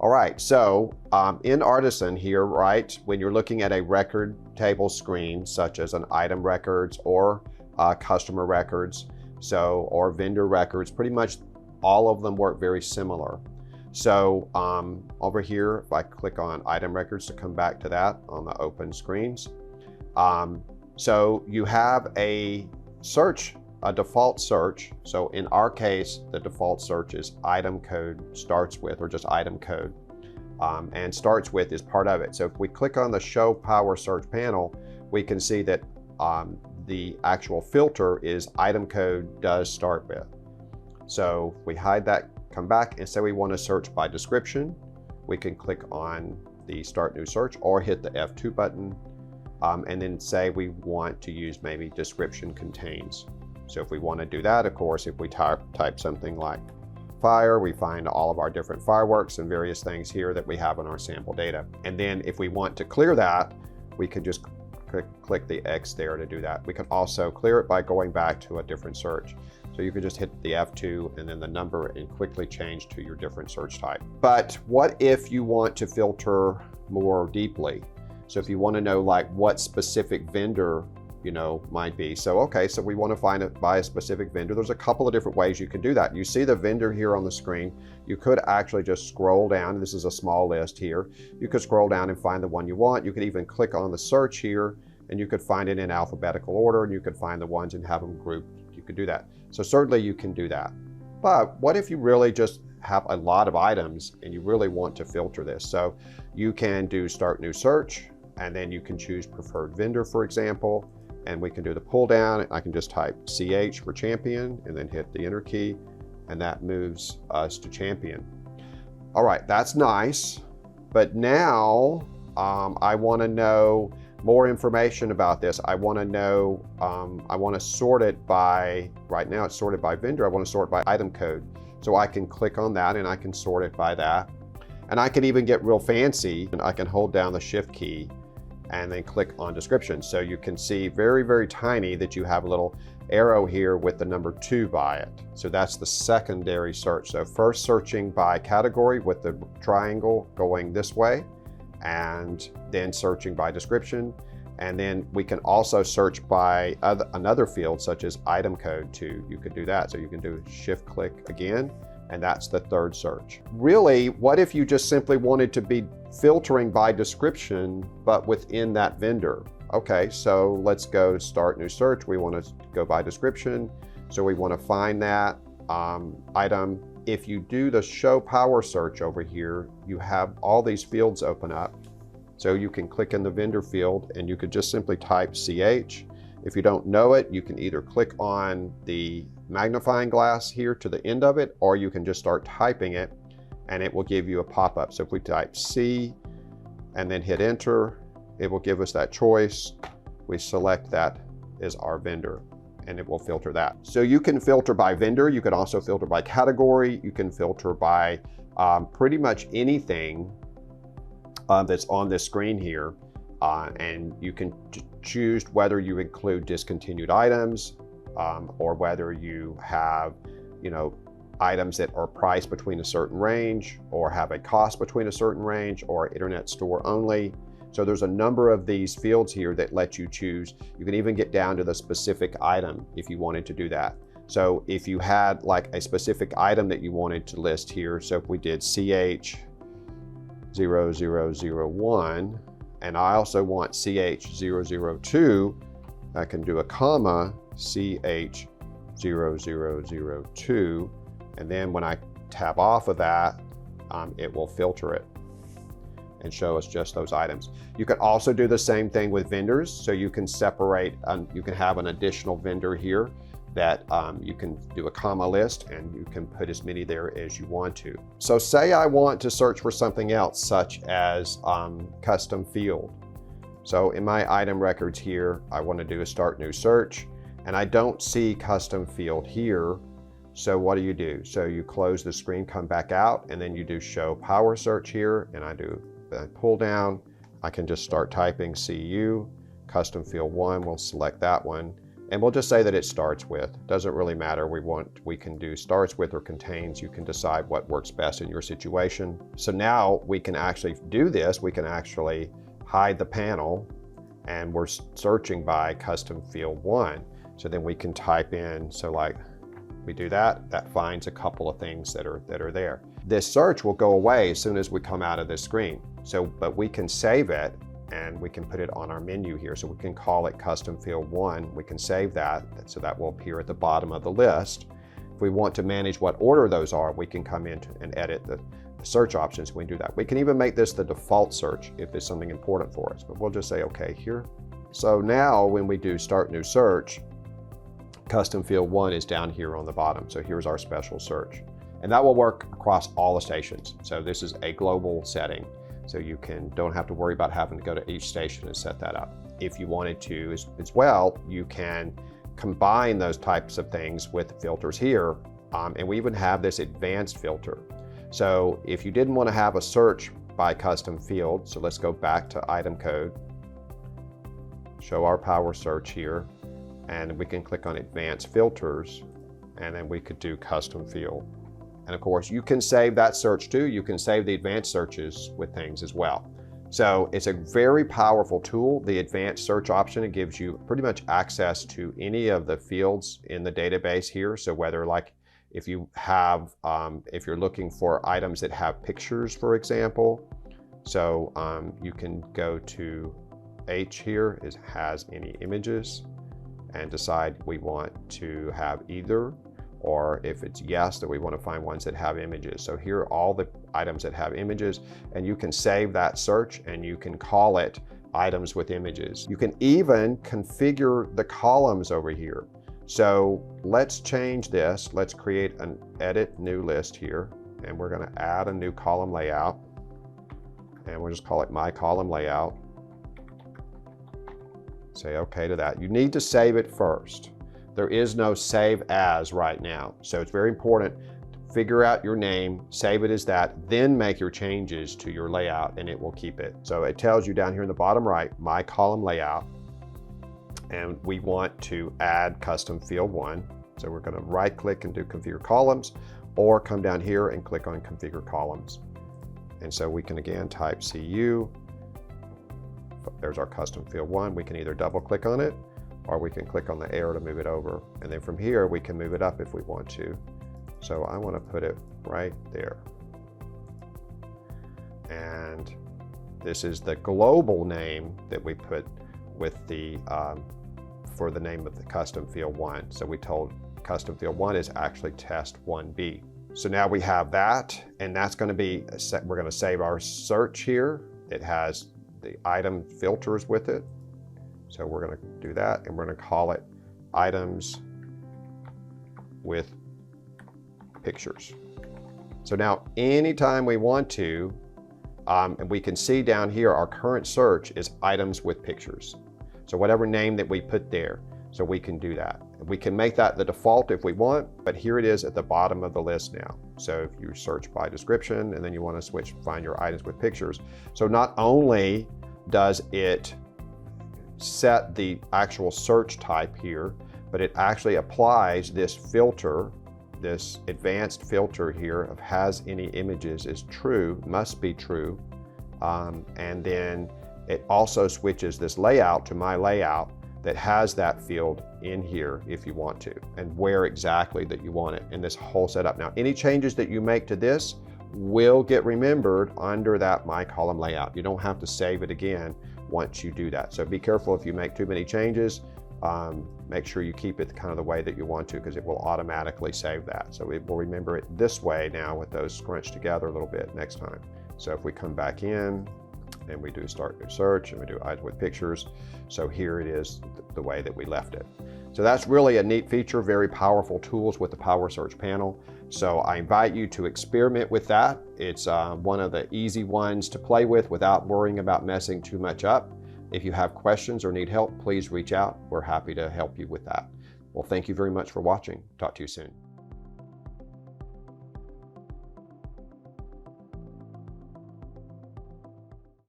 All right, so in Artisan here, right, when you're looking at a record table screen, such as an item records or customer records, or vendor records, pretty much all of them work very similar. So over here, if I click on item records to come back to that on the open screens, so you have a search, a default search. So in our case, the default search is item code starts with, or just item code, and starts with is part of it. So if we click on the show power search panel, we can see that the actual filter is item code does start with. So if we hide that, come back and say we want to search by description, we can click on the start new search or hit the F2 button, and then say we want to use maybe description contains. So if we want to do that, of course, if we type something like fire, we find all of our different fireworks and various things here that we have in our sample data. And then if we want to clear that, we can just click the X there to do that. We can also clear it by going back to a different search. So you can just hit the F2 and then the number and quickly change to your different search type. But what if you want to filter more deeply? So if you want to know like what specific vendor might be. So, okay, so we want to find it by a specific vendor. There's a couple of different ways you can do that. You see the vendor here on the screen. You could actually just scroll down. This is a small list here. You could scroll down and find the one you want. You could even click on the search here and you could find it in alphabetical order, and you could find the ones and have them grouped. You could do that. So certainly you can do that. But what if you really just have a lot of items and you really want to filter this? So you can do start new search, and then you can choose preferred vendor, for example. And we can do the pull down. I can just type CH for champion and then hit the enter key, and that moves us to champion. All right, that's nice. But now I want to know more information about this. I want to know, I want to sort it by, right now it's sorted by vendor. I want to sort by item code. So I can click on that and I can sort it by that. And I can even get real fancy, and I can hold down the shift key and then click on description. So you can see very, very tiny that you have a little arrow here with the number 2 by it. So that's the secondary search. So first searching by category with the triangle going this way, and then searching by description. And then we can also search by another field such as item code too. You could do that. So you can do shift click again, and that's the third search. Really, what if you just simply wanted to be filtering by description, but within that vendor? Okay, so let's go to start new search. We want to go by description. So we want to find that item. If you do the show power search over here, you have all these fields open up. So you can click in the vendor field and you could just simply type CH. If you don't know it, you can either click on the magnifying glass here to the end of it, or you can just start typing it and it will give you a pop-up. So if we type C and then hit enter, it will give us that choice. We select that as our vendor and it will filter that. So you can filter by vendor. You can also filter by category. You can filter by pretty much anything that's on this screen here. And you can choose whether you include discontinued items, or whether you have, items that are priced between a certain range, or have a cost between a certain range, or internet store only. So there's a number of these fields here that let you choose. You can even get down to the specific item if you wanted to do that. So if you had like a specific item that you wanted to list here, so if we did CH0001, and I also want CH002, I can do a comma, CH0002, and then when I tab off of that, it will filter it and show us just those items. You can also do the same thing with vendors. So you can separate, you can have an additional vendor here that you can do a comma list, and you can put as many there as you want to. So say I want to search for something else, such as custom field. So in my item records here, I want to do a start new search, and I don't see custom field here. So what do? So you close the screen, come back out, and then you do show power search here, and I pull down. I can just start typing CU, custom field 1, we'll select that one, And we'll just say that it starts with. Doesn't really matter. We can do starts with or contains. You can decide what works best in your situation. So now we can actually do this. We can actually hide the panel, and we're searching by custom field 1. So then we can type in, so like we do that, that finds a couple of things that are there. This search will go away as soon as we come out of this screen. So, but we can save it, and we can put it on our menu here. So we can call it custom field 1. We can save that, so that will appear at the bottom of the list. If we want to manage what order those are, we can come in and edit the search options. We can do that. We can even make this the default search if it's something important for us, but we'll just say okay here. So now when we do start new search, custom field 1 is down here on the bottom. So here's our special search, and that will work across all the stations. So this is a global setting. So you don't have to worry about having to go to each station and set that up. If you wanted to as well, you can combine those types of things with filters here. And we even have this advanced filter. So if you didn't want to have a search by custom field, so let's go back to item code, show our power search here, and we can click on advanced filters, and then we could do custom field. And of course, you can save that search too. You can save the advanced searches with things as well. So it's a very powerful tool. The advanced search option, it gives you pretty much access to any of the fields in the database here. So whether like if you have, if you're looking for items that have pictures, for example, so you can go to H here, has any images, and decide we want to have either, or if it's yes, that we want to find ones that have images. So here are all the items that have images, and you can save that search and you can call it items with images. You can even configure the columns over here. So let's change this. Let's create an edit new list here, and we're going to add a new column layout, and we'll just call it my column layout. Say okay to that. You need to save it first. There is no save as right now. So it's very important to figure out your name, save it as that, then make your changes to your layout, and it will keep it. So it tells you down here in the bottom right, my column layout, and we want to add custom field 1. So we're going to right click and do configure columns, or come down here and click on configure columns. And so we can again type CU. There's our custom field 1. We can either double click on it, or we can click on the arrow to move it over. And then from here, we can move it up if we want to. So I want to put it right there. And this is the global name that we put with the, for the name of the custom field 1. So we told custom field 1 is actually test 1B. So now we have that, and that's going to be, we're going to save our search here. It has the item filters with it. So we're going to do that, and we're going to call it items with pictures. So now anytime we want to, and we can see down here our current search is items with pictures. So whatever name that we put there, so we can do that. We can make that the default if we want, but here it is at the bottom of the list now. So if you search by description and then you want to switch, find your items with pictures. So not only does it set the actual search type here, but it actually applies this filter, this advanced filter here of has any images is true, must be true. And then it also switches this layout to my layout that has that field in here if you want to, and where exactly that you want it in this whole setup. Now, any changes that you make to this will get remembered under that my column layout. You don't have to save it again once you do that. So be careful if you make too many changes. Make sure you keep it kind of the way that you want to, because it will automatically save that. So it will remember it this way now with those scrunched together a little bit next time. So if we come back in and we do start new search and we do items with pictures, so here it is the way that we left it. So that's really a neat feature, very powerful tools with the Power Search panel. So I invite you to experiment with that. It's one of the easy ones to play with without worrying about messing too much up. If you have questions or need help, please reach out. We're happy to help you with that. Well, thank you very much for watching. Talk to you soon.